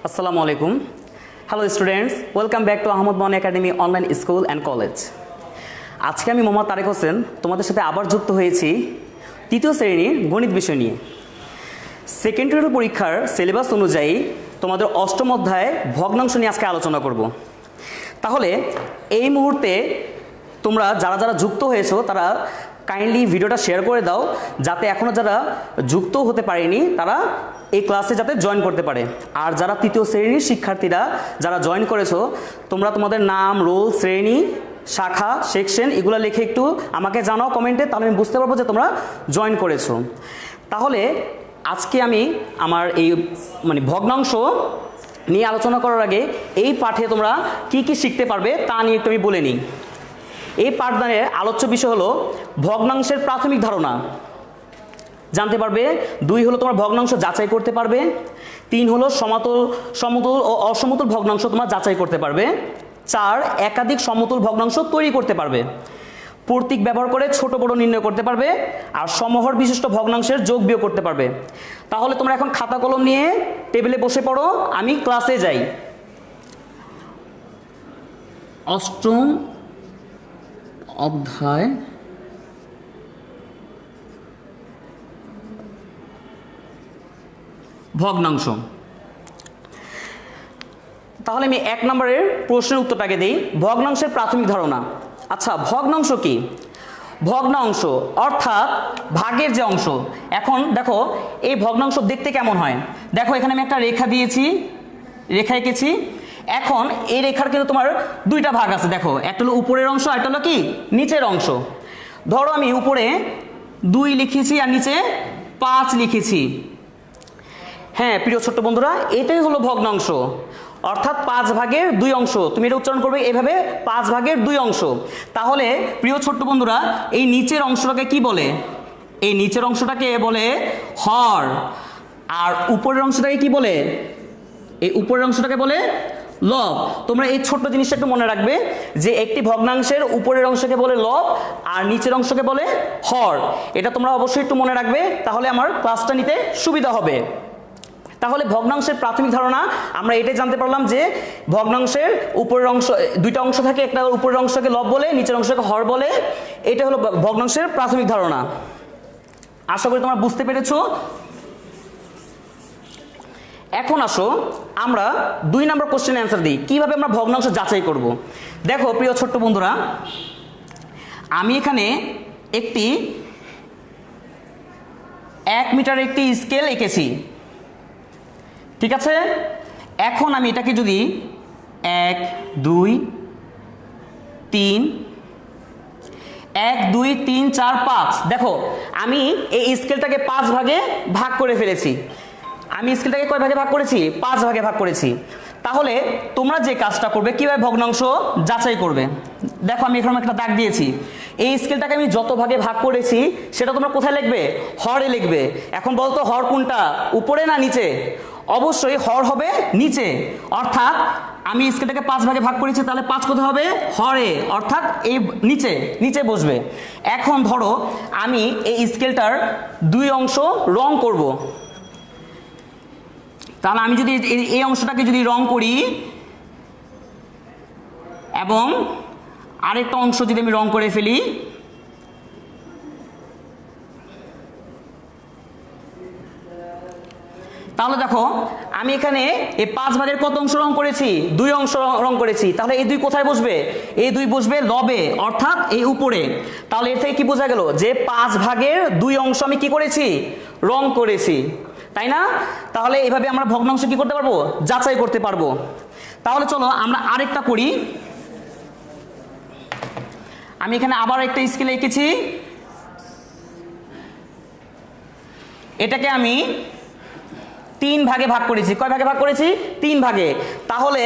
আসসালামু আলাইকুম। Hello students, welcome back to Ahmad Moni Academy online school and college. আজকে আমি মোহাম্মদ তারেক হোসেন তোমাদের সাথে আবার যুক্ত হয়েছি তৃতীয় শ্রেণীর গণিত বিষয় নিয়ে। সেকেন্ড ইয়ার পরীক্ষার সিলেবাস অনুযায়ী তোমাদের অষ্টম অধ্যায় ভগ্নাংশ নিয়ে আজকে আলোচনা করব। তাহলে এই মুহূর্তে তোমরা যারা যারা যুক্ত হয়েছো তারা কাইন্ডলি ভিডিওটা শেয়ার করে দাও, যাতে এখনও যারা যুক্ত হতে পারেনি তারা এই ক্লাসে যাতে জয়েন করতে পারে। আর যারা তৃতীয় শ্রেণীর শিক্ষার্থীরা যারা জয়েন করেছো, তোমরা তোমাদের নাম, রোল, শ্রেণী, শাখা, সেকশন এগুলো লিখে একটু আমাকে জানাও কমেন্টে, তাহলে আমি বুঝতে পারবো যে তোমরা জয়েন করেছো। তাহলে আজকে আমি আমার এই ভগ্নাংশ নিয়ে আলোচনা করার আগে এই পাঠে তোমরা কি কি শিখতে পারবে তা নিয়ে একটু আমি বলে নিই। এই পাঠদানের আলোচ্য বিষয় হলো ভগ্নাংশের প্রাথমিক ধারণা জানতে পারবে। 2 হলো তোমার ভগ্নাংশ যাচাই করতে পারবে। 3 হলো সমতুল ও অসমতুল ভগ্নাংশ তোমরা যাচাই করতে পারবে। 4 একাধিক সমতুল ভগ্নাংশ তৈরি করতে পারবে। প্রতীক ব্যবহার করে ছোট বড় নির্ণয় করতে পারবে। আর সমহর বিশিষ্ট ভগ্নাংশের যোগ বিয়োগ করতে পারবে। তাহলে তোমরা এখন খাতা কলম নিয়ে টেবিলে বসে পড়ো, আমি ক্লাসে যাই। অষ্টম অধ্যায় ভগ্নাংশ। তাহলে আমি 1 নম্বরের প্রশ্নের উত্তরটাকে দিই। ভগ্নাংশের প্রাথমিক ধারণা। আচ্ছা, ভগ্নাংশ কি? ভগ্নাংশ অর্থাৎ ভাগের যে অংশ। এখন দেখো এই ভগ্নাংশ দেখতে কেমন হয়। দেখো এখানে আমি একটা রেখা দিয়েছি, রেখা এঁকেছি। এখন এই রেখার কিন্তু তোমার 2টা ভাগ আছে। দেখো একটা হলো উপরের অংশ, আর একটা হলো কি নিচের অংশ। ধরো আমি উপরে 2 লিখেছি আর নিচে 5 লিখেছি। হ্যাঁ প্রিয় ছোট্ট বন্ধুরা, এটাই হলো ভগ্নাংশ, অর্থাৎ 5 ভাগের 2 অংশ। তুমি এটা উচ্চারণ করবে এভাবে, 5 ভাগের 2 অংশ। তাহলে প্রিয় ছোট্ট বন্ধুরা, এই নিচের অংশটাকে কি বলে? এই নিচের অংশটাকে বলে হর। আর উপরের অংশটাকে কি বলে? এই উপরের অংশটাকে বলে লব। তোমরা এই ছোট্ট জিনিসটা একটু মনে রাখবে যে একটি ভগ্নাংশের উপরের অংশকে বলে লব আর নিচের অংশকে বলে হর। এটা তোমরা অবশ্যই একটু মনে রাখবে, তাহলে আমার ক্লাসটা নিতে সুবিধা হবে। তাহলে ভগ্নাংশের প্রাথমিক ধারণা আমরা এটাই জানতে পারলাম যে ভগ্নাংশের উপরের অংশ 2টা অংশ থাকে, একটা উপরের অংশকে লব বলে, নিচের অংশকে হর বলে। এটা হলো ভগ্নাংশের প্রাথমিক ধারণা। আশা করি তোমরা বুঝতে পেরেছো। এখন আসো আমরা 2 নম্বর কোশ্চেনের অ্যান্সার দিই, কিভাবে আমরা ভগ্নাংশ যাচাই করব। দেখো প্রিয় ছোট্ট বন্ধুরা, আমি এখানে একটি 1 মিটার একটি স্কেল এঁকেছি, ঠিক আছে। এখন আমি এটাকে যদি 1 2 3 1 2 3 4 5, দেখো আমি এই স্কেলটাকে 5 ভাগে ভাগ করে ফেলেছি। আমি স্কেলটাকে কয় ভাগে ভাগ করেছি? 5 ভাগে ভাগ করেছি। তাহলে তোমরা যে কাজটা করবে, কিভাবে ভগ্নাংশ যাচাই করবে, দেখো আমি এখানে একটা দাগ দিয়েছি। এই স্কেলটাকে আমি যত ভাগে ভাগ করেছি সেটা তোমরা কোথায় লিখবে? হরে লিখবে। এখন বলতো হর কোনটা, উপরে না নিচে? অবশ্যই হর হবে নিচে, অর্থাৎ আমি স্কেলটাকে 5 ভাগে ভাগ করেছি, তাহলে 5 কোথায় হবে? হরে, অর্থাৎ এই নিচে নিচে বসবে। এখন ধরো আমি এই স্কেলটার 2 অংশ রং করব। তাহলে আমি যদি এই অংশটাকে যদি রং করি এবং আরেকটা অংশ যদি আমি রং করে ফেলি, তাহলে দেখো আমি এখানে এই 5 ভাগের কত অংশ রং করেছি? 2 অংশ রং করেছি। তাহলে এই 2 কোথায় বসবে? এই 2 বসবে লবে, অর্থাৎ এই উপরে। তাহলে এর থেকে কি বোঝা গেল যে 5 ভাগের 2 অংশ আমি কি করেছি? রং করেছি, তাই না? তাহলে এইভাবে আমরা ভগ্নাংশ কি করতে পারবো? যাচাই করতে পারবো। তাহলে চলো আমরা আরেকটা করি। আমি এখানে আবার একটা স্কেল এঁকেছি, এটাকে আমি 3 ভাগে ভাগ করেছি। কয় ভাগে ভাগ করেছি? 3 ভাগে। তাহলে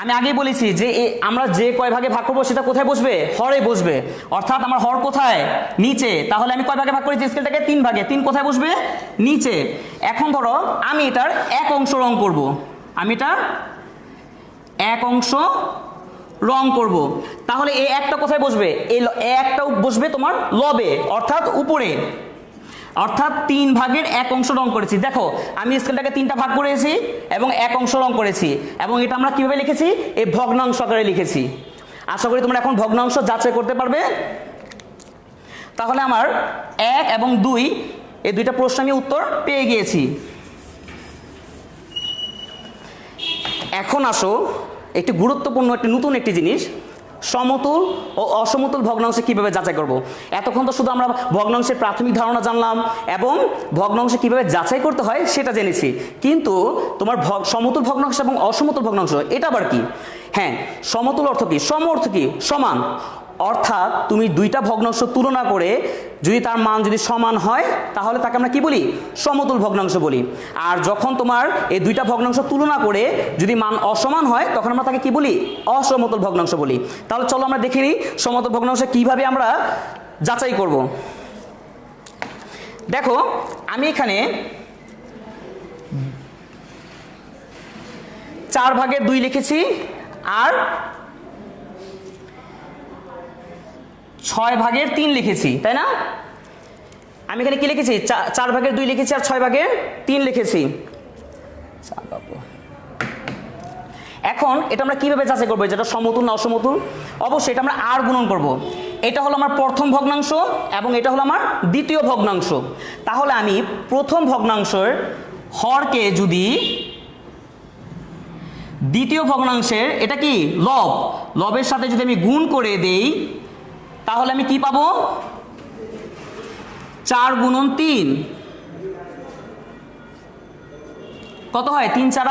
আমি আগেই বলেছি যে আমরা যে কয় ভাগে ভাগ করবো সেটা কোথায় বসবে? হরে বসবে, অর্থাৎ আমার হর কোথায়? নিচে। তাহলে আমি কয় ভাগে ভাগ করেছি স্কেলটাকে? 3 ভাগে। 3 কোথায় বসবে? নিচে। এখন ধরো আমি এটার 1 অংশ রং করব। আমি এটার 1 অংশ রং করব। তাহলে এই একটা কোথায় বসবে? এই একটাও বসবে তোমার লবে, অর্থাৎ উপরে। অর্থাৎ 3/1 রং করেছি। দেখো আমি স্কেলটাকে 3টা ভাগ করেছি এবং 1 অংশ রং করেছি, এবং এটা আমরা কিভাবে লিখেছি, এই ভগ্নাংশ আকারে লিখেছি। আশা করি তোমরা এখন ভগ্নাংশ যাচাই করতে পারবে। তাহলে আমার 1 এবং 2 এই দুইটা প্রশ্ন আমি উত্তর পেয়ে গিয়েছি। এখন আসো একটি গুরুত্বপূর্ণ নতুন একটি জিনিস, সমতুল ও অসমতুল ভগ্নাংশে কিভাবে যাচাই করব। এতক্ষণ তো শুধু আমরা ভগ্নাংশের প্রাথমিক ধারণা জানলাম এবং ভগ্নাংশে কিভাবে যাচাই করতে হয় সেটা জেনেছি, কিন্তু তোমার সমতুল ভগ্নাংশ এবং অসমতুল ভগ্নাংশ এটা আবার কি? হ্যাঁ, সমতুল অর্থ কি? সম অর্থ কি? সমান। অর্থাৎ তুমি দুইটা ভগ্নাংশ তুলনা করে যদি তার মান যদি সমান হয় তাহলে তাকে আমরা কি বলি? সমতুল ভগ্নাংশ বলি। আর যখন তোমার এই দুইটা ভগ্নাংশ তুলনা করে যদি মান অসমান হয় তখন আমরা তাকে কি বলি? অসমতুল ভগ্নাংশ বলি। তাহলে চলো আমরা দেখে নিই সমতুল ভগ্নাংশ কিভাবে আমরা যাচাই করব। দেখো আমি এখানে 4/2 লিখেছি আর 6/3 লিখেছি, তাই না? আমি এখানে কি লিখেছি? 4/2 লিখেছি আর 6/3 লিখেছি। এখন এটা আমরা কিভাবে যাচাই করবো যেটা সমতুল না অসমতুল? অবশ্যই এটা আমরা আর গুণন করব। এটা হলো আমার প্রথম ভগ্নাংশ এবং এটা হলো আমার দ্বিতীয় ভগ্নাংশ। তাহলে আমি প্রথম ভগ্নাংশের হরকে যদি দ্বিতীয় ভগ্নাংশের এটা কি লব, লবের সাথে যদি আমি গুণ করে দেই তাহলে আমি কি পাবো? 4 × 3 কত হয়? 3 × 4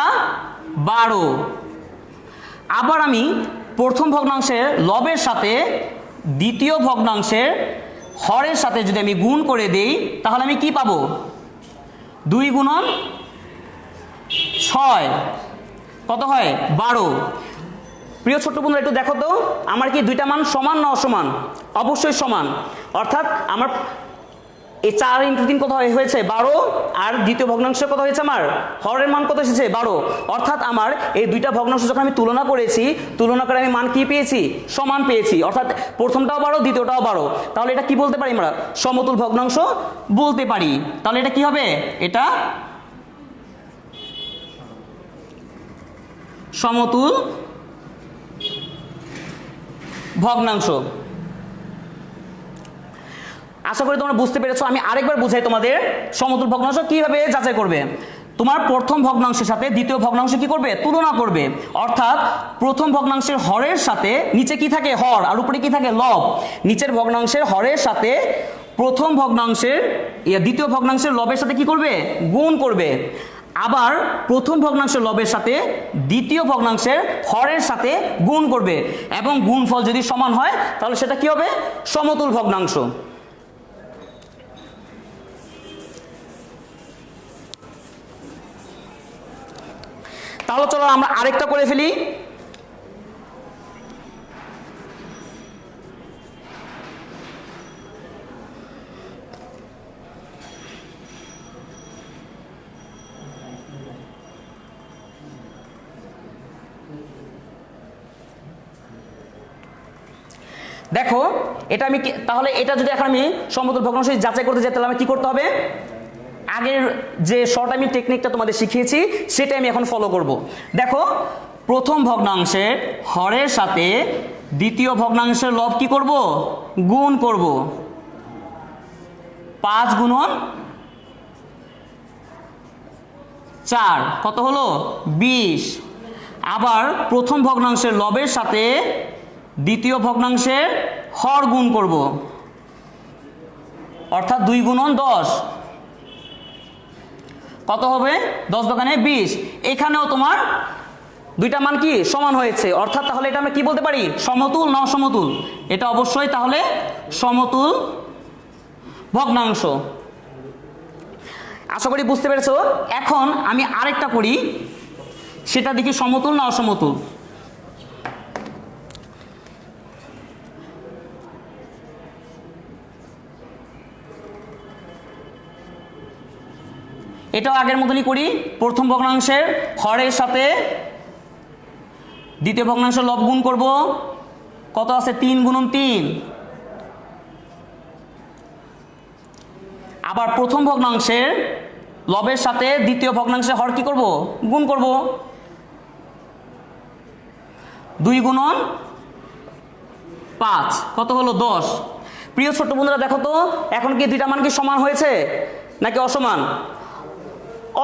= 12। আবার আমি প্রথম ভগ্নাংশের লবের সাথে দ্বিতীয় ভগ্নাংশের হরের সাথে যদি আমি গুণ করে দেই তাহলে আমি কি পাবো? 2 × 6 কত হয়? 12। প্রিয় ছোট্ট বন্ধুরা একটু দেখো তো আমার কি দুইটা মান সমান না অসমান? অবশ্যই সমান। অর্থাৎ আমার এই 4 × 3 কত হয়েছে? 12। আর দ্বিতীয় ভগ্নাংশ কত হয়েছে? আমার হরের মান কত এসেছে? 12। অর্থাৎ আমার এই দুইটা ভগ্নাংশ যখন আমি তুলনা করেছি, তুলনা করে আমি মান কি পেয়েছি? সমান পেয়েছি। অর্থাৎ প্রথমটাও 12, দ্বিতীয়টাও 12। তাহলে এটা কি বলতে পারি? আমরা সমতুল ভগ্নাংশ বলতে পারি। তাহলে এটা কি হবে? এটা সমতুল ভগ্নাংশ। আশা করি তোমরা বুঝতে পেরেছো। আমি আরেকবার বুঝাই তোমাদের সমতুল ভগ্নাংশ কিভাবে যাচাই করবে। তোমার প্রথম ভগ্নাংশের সাথে দ্বিতীয় ভগ্নাংশ কি করবে? তুলনা করবে। অর্থাৎ প্রথম ভগ্নাংশের হরের সাথে নিচে কি থাকে? হর, আর উপরে কি থাকে? লব। নিচের ভগ্নাংশের হরের সাথে প্রথম ভগ্নাংশের দ্বিতীয় ভগ্নাংশের লবের সাথে কি করবে? গুণ করবে। আবার প্রথম ভগ্নাংশের লবের সাথে দ্বিতীয় ভগ্নাংশের হরের সাথে গুণ করবে, এবং গুণফল যদি সমান হয় তাহলে সেটা কি হবে? সমতুল ভগ্নাংশ। তাহলে চলো আমরা আরেকটা করে ফেলি। দেখো এটা আমি তাহলে এটা যদি এখন আমি সমতুল ভগ্নাংশ যাচাই করতে যাই তাহলে আমি কি করতে হবে? আগের যে শর্ট আমি টেকনিকটা তোমাদের শিখিয়েছি সেটা আমি এখন ফলো করব। দেখো প্রথম ভগ্নাংশের হরের সাথে দ্বিতীয় ভগ্নাংশের লব কি করব? গুণ করব। 5 × 4 কত হলো? 20। আবার প্রথম ভগ্নাংশের লবের সাথে দ্বিতীয় ভগ্নাংশের হর গুণ করব, অর্থাৎ 2 × 10 কত হবে? 10 × 20। এখানেও তোমার দুইটা মান কি? সমান হয়েছে। অর্থাৎ তাহলে এটা আমরা কি বলতে পারি? সমতুল না অসমতুল? এটা অবশ্যই তাহলে সমতুল ভগ্নাংশ। আশা করি বুঝতে পেরেছো। এখন আমি আরেকটা করি, সেটা দেখি সমতুল না অসমতুল। এটাও আগের মতনই করি। প্রথম ভগ্নাংশের হরের সাথে দ্বিতীয় ভগ্নাংশের লব গুণ করব। কত আছে? 3 × 3। আবার প্রথম ভগ্নাংশের লবের সাথে দ্বিতীয় ভগ্নাংশের হর কি করব, গুণ করব। 2 গুণন 5 কত হলো 10। প্রিয় ছোট্ট বন্ধুরা দেখো তো এখন কি দুইটা মান কি সমান হয়েছে নাকি অসমান?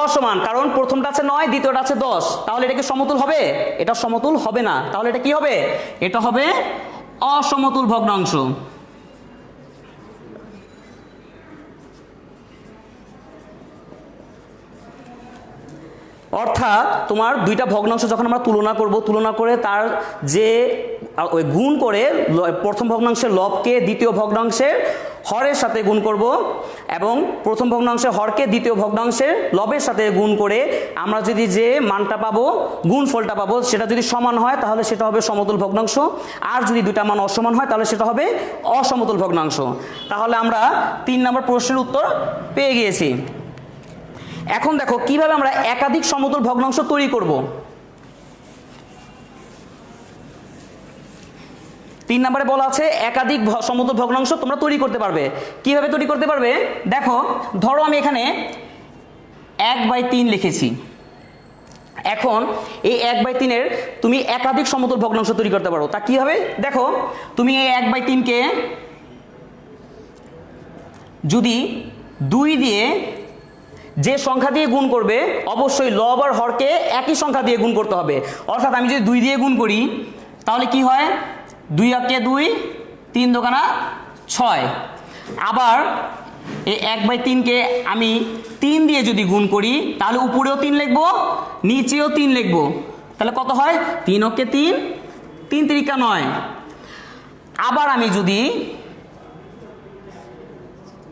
অসমান, কারণ প্রথমটা আছে 9, দ্বিতীয়টা আছে 10। তাহলে এটা কি সমতুল হবে? এটা সমতুল হবে না। তাহলে এটা কি হবে? এটা হবে অসমতুল ভগ্নাংশ। অর্থাৎ তোমার দুইটা ভগ্নাংশ যখন আমরা তুলনা করব, তুলনা করে তার যে ওই গুণ করে প্রথম ভগ্নাংশের লবকে দ্বিতীয় ভগ্নাংশের হরের সাথে গুণ করব এবং প্রথম ভগ্নাংশের হরকে দ্বিতীয় ভগ্নাংশের লবের সাথে গুণ করে আমরা যদি যে মানটা পাবো, গুণফলটা পাবো, সেটা যদি সমান হয় তাহলে সেটা হবে সমতুল ভগ্নাংশ। আর যদি দুইটা মান অসমান হয় তাহলে সেটা হবে অসমতুল ভগ্নাংশ। তাহলে আমরা 3 নম্বর প্রশ্নের উত্তর পেয়ে গিয়েছি। এখন দেখো কিভাবে আমরা একাধিক সমতুল ভগ্নাংশ তৈরি করব। 3 নম্বরে বলা আছে একাধিক সমতুল ভগ্নাংশ তোমরা তৈরি করতে পারবে। কিভাবে তৈরি করতে পারবে? দেখো ধরো আমি এখানে 1/3 লিখেছি। এখন এই 1/3-এর তুমি একাধিক সমতুল ভগ্নাংশ তৈরি করতে পারো। তা কিভাবে? দেখো তুমি এই 1/3-কে যদি 2 দিয়ে যে সংখ্যা দিয়ে গুণ করবে অবশ্যই লব আর হরকে একই সংখ্যা দিয়ে গুণ করতে হবে। অর্থাৎ আমি যদি 2 দিয়ে গুণ করি তাহলে কি হয়? 2 একে 2, 3 দোকানা 6। আবার এই 1/3-কে আমি 3 দিয়ে যদি গুণ করি তাহলে উপরেও 3 লিখবো, নিচেও 3 লিখবো। তাহলে কত হয়? 3 ওকে 3, 3 3 9। আবার আমি যদি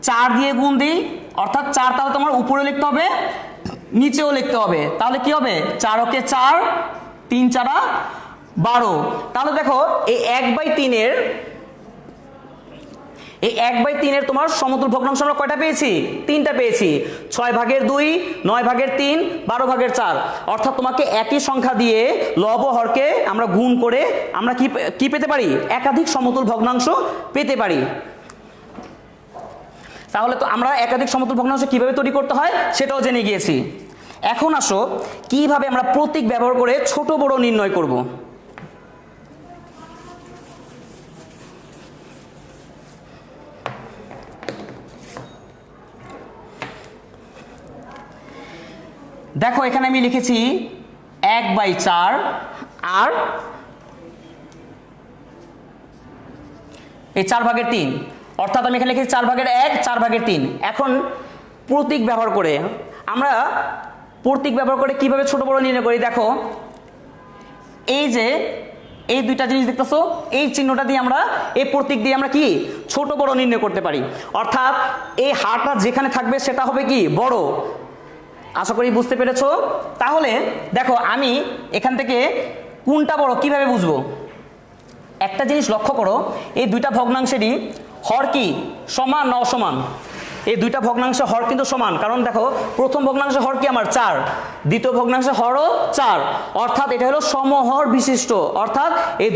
4 দিয়ে গুণ দিই, অর্থাৎ 4 তাহলে তোমার উপরে লিখতে হবে, নিচেও লিখতে হবে। তাহলে কি হবে? 4 ওকে 4, 3 4 12। তাহলে দেখো এই 1/3-এর তোমার সমতুল ভগ্নাংশ আমরা কয়টা পেয়েছি? 3টা পেয়েছি। 6/2, 9/3, 12/4। অর্থাৎ তোমাকে একই সংখ্যা দিয়ে লব ও হরকে আমরা গুণ করে আমরা কি পেতে পারি? একাধিক সমতুল ভগ্নাংশ পেতে পারি। তাহলে তো আমরা একাধিক সমতুল ভগ্নাংশ কিভাবে তৈরি করতে হয় সেটাও জেনে গিয়েছি। এখন আসো কিভাবে আমরা প্রতীক ব্যবহার করে ছোট বড় নির্ণয় করব। দেখো এখানে আমি লিখেছি 1/4 আর এই 4/3। অর্থাৎ আমি এখানে লিখেছি 4/1, 4/3। এখন প্রতীক ব্যবহার করে আমরা কিভাবে ছোট বড় নির্ণয় করি? দেখো এই যে এই দুইটা জিনিস দেখতেছো, এই চিহ্নটা দিয়ে আমরা, এই প্রতীক দিয়ে আমরা কি ছোট বড় নির্ণয় করতে পারি। অর্থাৎ এই হারটা যেখানে থাকবে সেটা হবে কি বড়। আশা করি বুঝতে পেরেছো। তাহলে দেখো আমি এখান থেকে কোনটা বড় কিভাবে বুঝবো? একটা জিনিস লক্ষ্য করো, এই দুইটা ভগ্নাংশেরই হর কি সমান না অসমান? এই দুইটা ভগ্নাংশের হর কিন্তু সমান। কারণ দেখো প্রথম ভগ্নাংশের হর কি আমার 4, দ্বিতীয় ভগ্নাংশের হরও 4। অর্থাৎ এটা হলো সমহর বিশিষ্ট। অর্থাৎ এই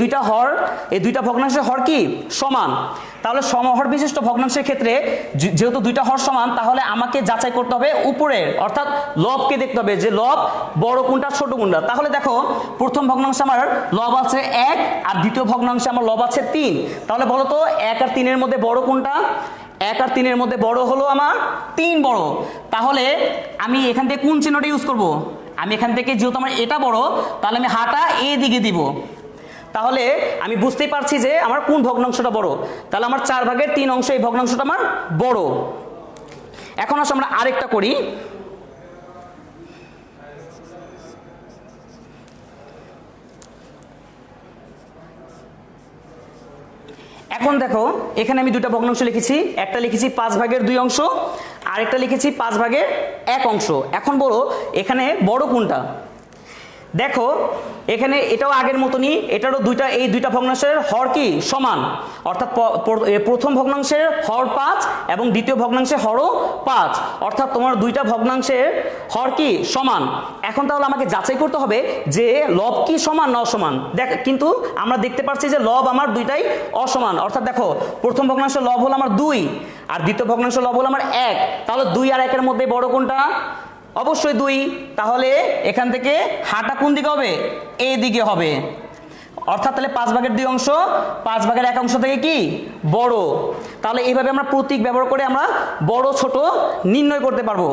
দুইটা ভগ্নাংশের হর কি সমান। তাহলে সমহর বিশিষ্ট ভগ্নাংশের ক্ষেত্রে যেহেতু দুইটা হর সমান, তাহলে আমাকে যাচাই করতে হবে উপরের, অর্থাৎ লবকে দেখতে হবে যে লব বড় কোনটা ছোট কোনটা। তাহলে দেখো প্রথম ভগ্নাংশে আমার লব আছে 1 আর দ্বিতীয় ভগ্নাংশে আমার লব আছে 3। তাহলে বলো তো 1 আর 3-এর মধ্যে বড় কোনটা? 1 আর 3-এর মধ্যে বড় হলো আমার 3 বড়। তাহলে আমি এখান থেকে কোন চিহ্নটা ইউজ করব? আমি এখান থেকে যেহেতু আমার এটা বড়, তাহলে আমি হাটা এই দিকে দিব। তাহলে আমি বুঝতেই পারছি যে আমার কোন ভগ্নাংশটা বড়। তাহলে আমার 4/3 অংশ এই ভগ্নাংশটা আমার বড়। এখন আসলে আমরা আরেকটা করি। এখন দেখো এখানে আমি দুটো ভগ্নাংশ লিখেছি, একটা লিখেছি 5/2 অংশ, আরেকটা লিখেছি 5/1 অংশ। এখন বলো এখানে বড় কোনটা? দেখো এখানে এটাও আগের মতনই, এটারও এই দুইটা ভগ্নাংশের হর কি সমান, অর্থাৎ প্রথম ভগ্নাংশের হর 5 এবং দ্বিতীয় ভগ্নাংশের হরও 5, অর্থাৎ তোমার দুইটা ভগ্নাংশের হর কি সমান। এখন তাহলে আমাকে যাচাই করতে হবে যে লব কি সমান না অসমান। কিন্তু আমরা দেখতে পাচ্ছি যে লব আমার দুইটাই অসমান, অর্থাৎ দেখো প্রথম ভগ্নাংশের লব হলো আমার 2 আর দ্বিতীয় ভগ্নাংশের লব হলো আমার 1, তাহলে 2 আর 1 এর মধ্যে বড় কোনটা? অবশ্যই 2। তাহলে এখান থেকে হাটা কোন দিকে হবে? এই দিকে হবে, অর্থাৎ তাহলে 5 ভাগের 2 অংশ 5 ভাগের 1 অংশ থেকে কি বড়। তাহলে এইভাবে আমরা প্রতীক ব্যবহার করে আমরা বড় ছোট নির্ণয় করতে পারবো।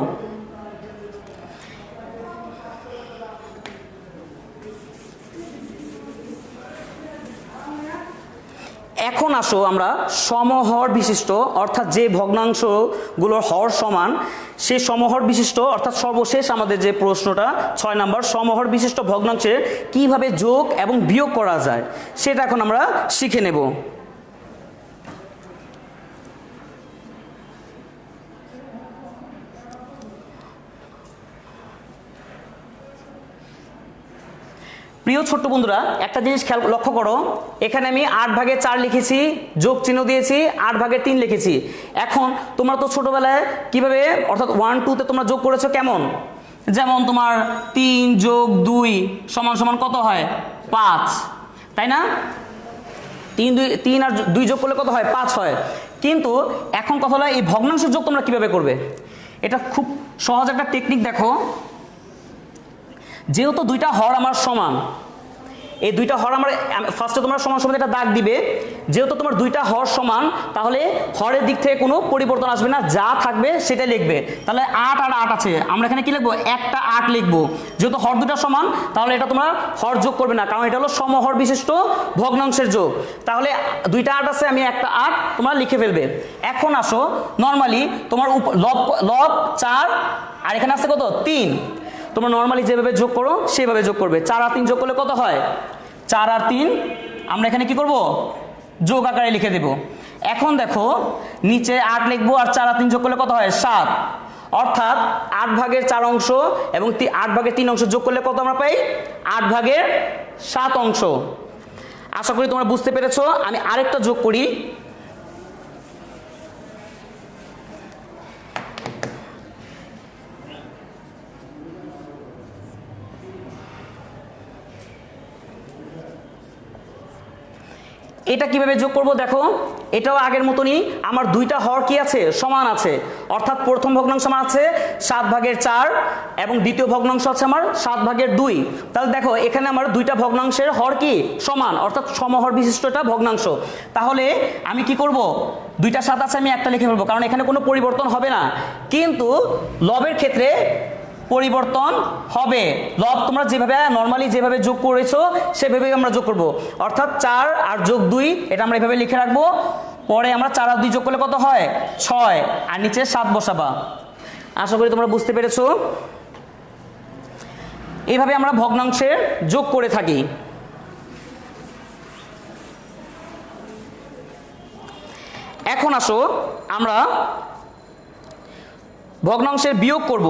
এখন আসো আমরা সমহর বিশিষ্ট, অর্থাৎ যে ভগ্নাংশগুলোর হর সমান সেই সমহর বিশিষ্ট, অর্থাৎ সর্বশেষ আমাদের যে প্রশ্নটা 6 নম্বর, সমহর বিশিষ্ট ভগ্নাংশের কিভাবে যোগ এবং বিয়োগ করা যায় সেটা এখন আমরা শিখে নেব। প্রিয় ছোট্ট বন্ধুরা, একটা জিনিস লক্ষ্য করো, এখানে আমি 8 ভাগের 4 লিখেছি, যোগ চিহ্ন দিয়েছি, 8 ভাগের 3 লিখেছি। এখন তোমরা তো ছোটবেলায় কিভাবে, অর্থাৎ 1 2 তে তোমরা যোগ করেছো কেমন? যেমন তোমার 3 যোগ 2 সমান সমান কত হয়? 5, তাই না? 3 আর 2 যোগ করলে কত হয়? 5 হয়। কিন্তু এখন কথা হলো এই ভগ্নাংশের যোগ তোমরা কিভাবে করবে? এটা খুব সহজ একটা টেকনিক। দেখো, যেহেতু দুইটা হর আমার সমান, এই দুইটা হর আমার ফার্স্টে তোমরা সমান সমান একটা দাগ দিবে। যেহেতু তোমার দুইটা হর সমান, তাহলে হরের দিক থেকে কোনো পরিবর্তন আসবে না, যা থাকবে সেটাই লিখবে। তাহলে 8 আর 8 আছে, আমরা এখানে কি লিখবো? একটা 8 লিখবো। যেহেতু হর দুটা সমান, তাহলে এটা তোমরা হর যোগ করবে না, কারণ এটা হলো সমহর বিশিষ্ট ভগ্নাংশের যোগ। তাহলে দুইটা 8 আছে, আমি একটা 8 তোমরা লিখে ফেলবে। এখন আসো, নর্মালি তোমার লব 4 আর এখানে আছে কত? 3। তোমরা নর্মালি যেভাবে যোগ করো সেভাবে যোগ করবে। 4 আর 3 যোগ করলে কত হয়? 4 আর 3 আমরা এখানে কি করব? যোগ আকারে লিখে দেব। এখন দেখো, নিচে 8 লিখবো আর 4 আর 3 যোগ করলে কত হয়? 7। অর্থাৎ 8 ভাগের 4 অংশ এবং 8 ভাগের 3 অংশ যোগ করলে কত আমরা পাই? 8 ভাগের 7 অংশ। আশা করি তোমরা বুঝতে পেরেছো। আমি আরেকটা যোগ করি। এটা কিভাবে যোগ করব? দেখো, এটাও আগের মতনই, আমার দুইটা হর কি আছে? সমান আছে। অর্থাৎ প্রথম ভগ্নাংশ আমার আছে 7 ভাগের 4 এবং দ্বিতীয় ভগ্নাংশ আছে আমার 7 ভাগের 2। তাহলে দেখো, এখানে আমার দুইটা ভগ্নাংশের হর কি সমান, অর্থাৎ সমহর বিশিষ্ট এটা ভগ্নাংশ। তাহলে আমি কি করব? দুইটা 7 আছে, আমি একটা লিখে ফেলবো, কারণ এখানে কোনো পরিবর্তন হবে না। কিন্তু লবের ক্ষেত্রে পরিবর্তন হবে। লব তোমরা যেভাবে নর্মালি যেভাবে যোগ করেছো সেভাবেই আমরা যোগ করব। অর্থাৎ 4 আর যোগ 2 এটা আমরা এভাবে লিখে রাখবো। পরে আমরা 4 আর 2 যোগ করলে কত হয়? 6 আর নিচে 7 বসাবা। আশা করি তোমরা বুঝতে পেরেছো। এইভাবে আমরা ভগ্নাংশের যোগ করে থাকি। এখন আসো, আমরা ভগ্নাংশের বিয়োগ করব।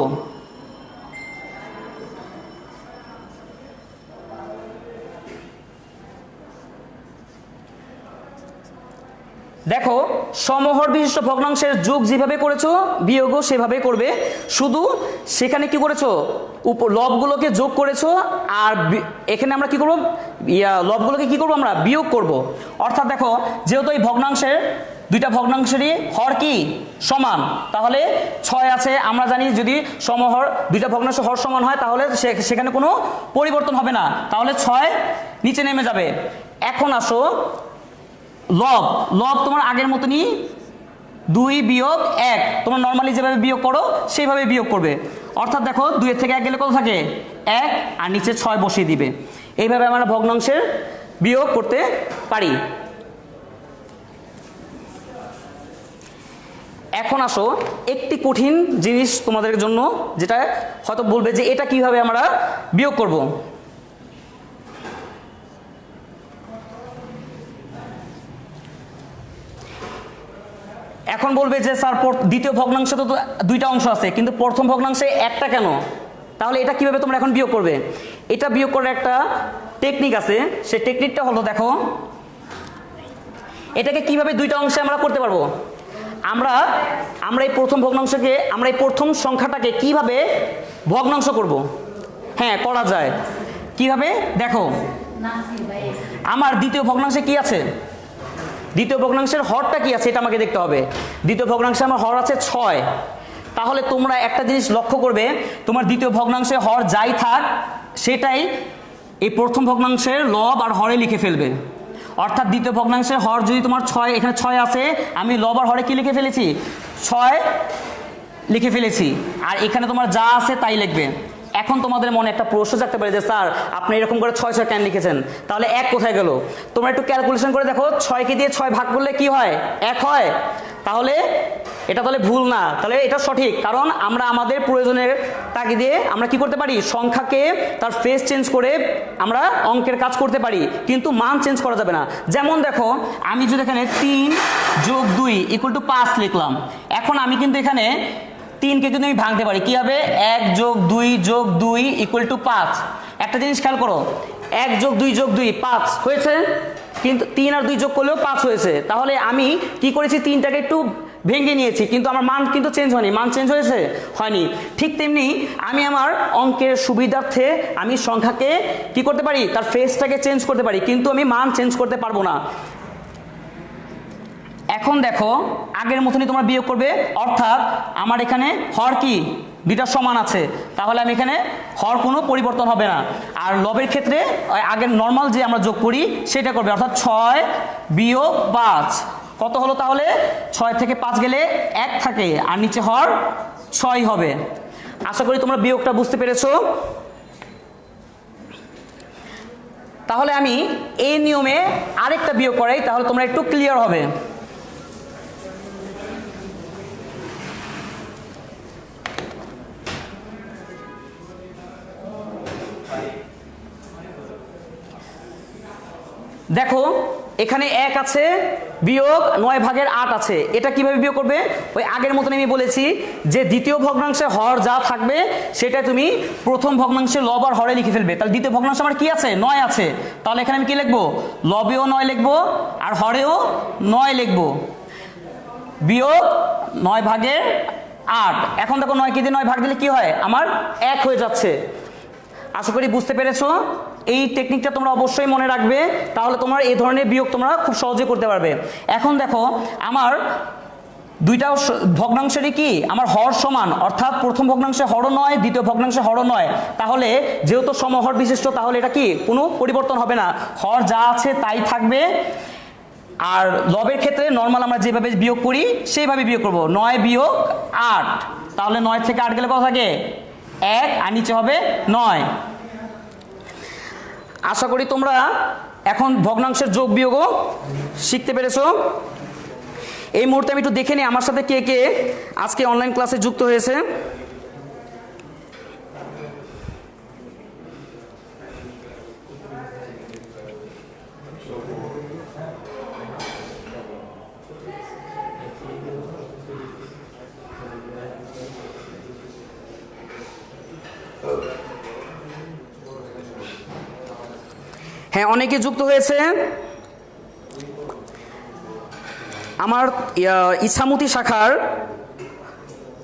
দেখো, সমহর বিশিষ্ট ভগ্নাংশের যোগ যেভাবে করেছো বিয়োগও সেভাবে করবে, শুধু সেখানে কি করেছো? লবগুলোকে যোগ করেছো, আর এখানে আমরা কি করব? লবগুলোকে কি করব? আমরা বিয়োগ করব। অর্থাৎ দেখো, যেহেতু এই ভগ্নাংশের দুইটা ভগ্নাংশেরই হর কি সমান, তাহলে 6 আছে। আমরা জানি যদি সমহর দুইটা ভগ্নাংশ হর সমান হয় তাহলে সেখানে কোনো পরিবর্তন হবে না, তাহলে 6 নিচে নেমে যাবে। এখন আসো, লব তোমার আগের মতনই 2 বিয়োগ 1, তোমরা নর্মালি যেভাবে বিয়োগ করো সেইভাবে বিয়োগ করবে। অর্থাৎ দেখো, 2 এর থেকে 1 গেলে কত থাকে? 1 আর নিচে 6 বসিয়ে দিবে। এইভাবে আমরা ভগ্নাংশের বিয়োগ করতে পারি। এখন আসো, একটি কঠিন জিনিস তোমাদের জন্য, যেটা হয়তো বলবে যে এটা কিভাবে আমরা বিয়োগ করব। এখন বলবে যে স্যার, দ্বিতীয় ভগ্নাংশে তো দুইটা অংশ আছে, কিন্তু প্রথম ভগ্নাংশে একটা কেন? তাহলে এটা কিভাবে তোমরা এখন বিয়োগ করবে? এটা বিয়োগ করার একটা টেকনিক আছে, সেই টেকনিকটা হলো দেখো, এটাকে কিভাবে দুইটা অংশে আমরা করতে পারবো। আমরা এই প্রথম ভগ্নাংশকে, আমরা এই প্রথম সংখ্যাটাকে কিভাবে ভগ্নাংশ করব? হ্যাঁ, করা যায়। কিভাবে দেখো, আমার দ্বিতীয় ভগ্নাংশে কি আছে, দ্বিতীয় ভগ্নাংশের হরটা কি আছে এটা আমাকে দেখতে হবে। দ্বিতীয় ভগ্নাংশে আমার হর আছে 6। তাহলে তোমরা একটা জিনিস লক্ষ্য করবে, তোমার দ্বিতীয় ভগ্নাংশে হর যাই থাক সেটাই এই প্রথম ভগ্নাংশের লব আর হরে লিখে ফেলবে। অর্থাৎ দ্বিতীয় ভগ্নাংশের হর যদি তোমার 6, এখানে 6 আছে, আমি লব আর হরে কি লিখে ফেলেছি? 6 লিখে ফেলেছি। আর এখানে তোমার যা আছে তাই লিখবে। এখন তোমাদের মনে একটা প্রশ্ন থাকতে পারে যে স্যার আপনি এরকম করে 6 কেন লিখেছেন, তাহলে 1 কোথায় গেল? তোমরা একটু ক্যালকুলেশন করে দেখো, 6কে দিয়ে 6 ভাগ করলে কি হয়? 1 হয়। তাহলে এটা তাহলে ভুল না, তাহলে এটা সঠিক। কারণ আমরা আমাদের প্রয়োজনের তাগিদে আমরা কি করতে পারি, সংখ্যাকে তার ফেস চেঞ্জ করে আমরা অঙ্কের কাজ করতে পারি, কিন্তু মান চেঞ্জ করা যাবে না। যেমন দেখো, আমি যদি এখানে 3 + 2 = 5 লিখলাম, এখন আমি কিন্তু এখানে 3কে কিন্তু আমি ভাঙতে পারি, কি হবে? 1 + 2 + 2 = 5। একটা জিনিস খেয়াল করো, 1 + 2 + 2 5 হয়েছে, কিন্তু 3 আর 2 যোগ করলেও 5 হয়েছে। তাহলে আমি কি করেছি, 3টাকে একটু ভেঙে নিয়েছি, কিন্তু আমার মান কিন্তু চেঞ্জ হয়নি। মান চেঞ্জ হয়েছে? হয়নি। ঠিক তেমনি আমি আমার অঙ্কের সুবিধার্থে আমি সংখ্যাকে কি করতে পারি, তার ফেসটাকে চেঞ্জ করতে পারি, কিন্তু আমি মান চেঞ্জ করতে পারবো না। এখন দেখো, আগের মতনই তোমরা বিয়োগ করবে, অর্থাৎ আমার এখানে হর কি, দুইটা সমান আছে, তাহলে আমি এখানে হর কোনো পরিবর্তন হবে না। আর লবের ক্ষেত্রে আগের নর্মাল যে আমরা যোগ করি সেটা করবে, অর্থাৎ 6 - 5 কত হলো? তাহলে 6 থেকে 5 গেলে 1 থাকে, আর নিচে হর 6 হবে। আশা করি তোমরা বিয়োগটা বুঝতে পেরেছো। তাহলে আমি এই নিয়মে আরেকটা বিয়োগ করাই, তাহলে তোমরা একটু ক্লিয়ার হবে। দেখো, এখানে 1 আছে, বিয়োগ 9/8 আছে। এটা কিভাবে বিয়োগ করবে? ওই আগের মতন আমি বলেছি যে দ্বিতীয় ভগ্নাংশে হর যা থাকবে সেটা তুমি প্রথম ভগ্নাংশে লব আর হরে লিখে ফেলবে। তাহলে দ্বিতীয় ভগ্নাংশে আমার কি আছে? 9 আছে। তাহলে এখানে আমি কি লিখবো? লবেও 9 লিখবো আর হরেও 9 লিখবো, বিয়োগ 9/8। এখন দেখো, 9কে দিয়ে 9 ভাগ দিলে কি হয়? আমার 1 হয়ে যাচ্ছে। আশা করি বুঝতে পেরেছো। এই টেকনিকটা তোমরা অবশ্যই মনে রাখবে, তাহলে তোমার এই ধরনের বিয়োগ তোমরা খুব সহজে করতে পারবে। এখন দেখো, আমার দুইটা ভগ্নাংশেরই কি আমার হর সমান, অর্থাৎ প্রথম ভগ্নাংশে হরও 9, দ্বিতীয় ভগ্নাংশে হরও 9। তাহলে যেহেতু সমহর বিশিষ্ট, তাহলে এটা কি কোনো পরিবর্তন হবে না, হর যা আছে তাই থাকবে। আর লবের ক্ষেত্রে নর্মাল আমরা যেভাবে বিয়োগ করি সেইভাবে বিয়োগ করবো, 9 - 8। তাহলে 9 থেকে 8 গেলে কত থাকে? 1, আর নিচে হবে 9। আশা করি তোমরা এখন ভগ্নাংশের যোগ বিয়োগও শিখতে পেরেছো। এই মুহূর্তে আমি একটু দেখে নিই আমার সাথে কে কে আজকে অনলাইন ক্লাসে যুক্ত হয়েছে। হ্যাঁ, অনেকে যুক্ত হয়েছে। আমার ইছামতি শাখার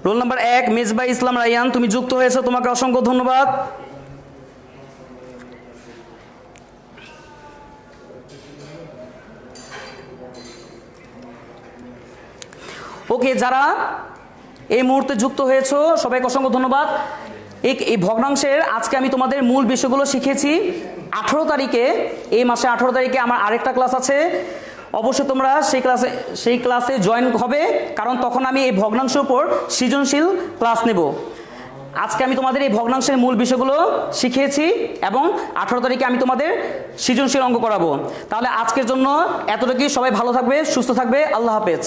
রোল নাম্বার 1 মেজবা ইসলাম রায়ান, তুমি যুক্ত হয়েছে, তোমাকে অসংখ্য ধন্যবাদ। ওকে, যারা এই মুহূর্তে যুক্ত হয়েছো সবাইকে অসংখ্য ধন্যবাদ। এই ভগ্নাংশের আজকে আমি তোমাদের মূল বিষয়গুলো শিখেছি। 18 তারিখে, এই মাসে 18 তারিখে আমার আরেকটা ক্লাস আছে, অবশ্যই তোমরা সেই ক্লাসে জয়েন হবে, কারণ তখন আমি এই ভগ্নাংশের উপর সৃজনশীল ক্লাস নেব। আজকে আমি তোমাদের এই ভগ্নাংশের মূল বিষয়গুলো শিখিয়েছি এবং 18 তারিখে আমি তোমাদের সৃজনশীল অঙ্ক করাবো। তাহলে আজকের জন্য এতটুকুই। সবাই ভালো থাকবে, সুস্থ থাকবে। আল্লাহ হাফেজ।